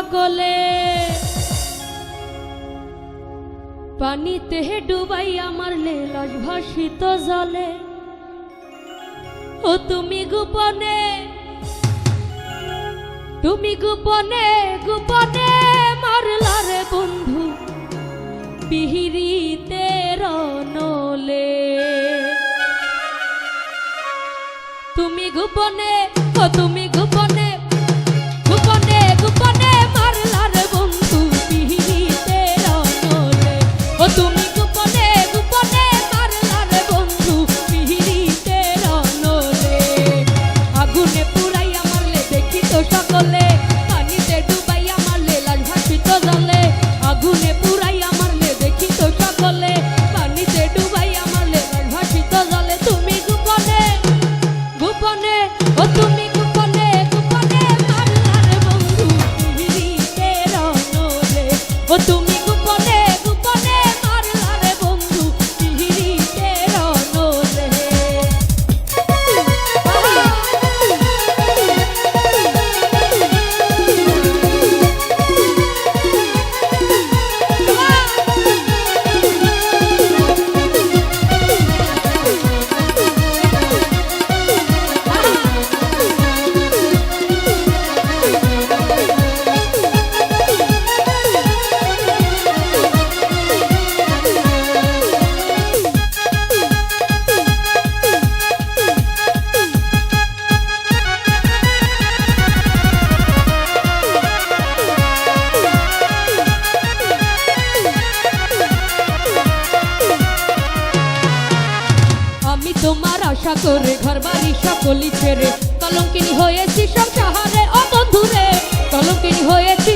সকলে পানিতে ডুবাইয়া মারলে লাশ ভাসিত জলে। ও তুমি গোপনে গোপনে মারলা রে বন্ধু পিহিরিতে রনলে। তুমি গোপনে তুমি গোপনে গোপনে মারলা রে বন্ধু পিহিরিতে রনলে। ও তুমি গোপনে মারলা রে বন্ধু পিহিরিতে রনলে। আগুনে পুরাইয়া মারলে দেখি তো সকলে, পানিতে ডুবাইয়া মারলে লাশ ভাসিত জলে। আগুনে পুরাইয়া মারলে দেখি তো সকলে, পানিতে ডুবাইয়া মারলে লাশ ভাসিত জলে। তুমি গোপনে ও তুমি গোপনে মারলা রে বন্ধু পিহিরিতে রনলে। ও তুমি গোপনে মারলা রে বন্ধু পিহিরিতে রনলে। তোমার আশা করে ঘর বাড়ি সকলি ছেড়ে কলঙ্কিনী হয়েছি সংসারে। ও বন্ধুরে কলঙ্কিনী হয়েছি।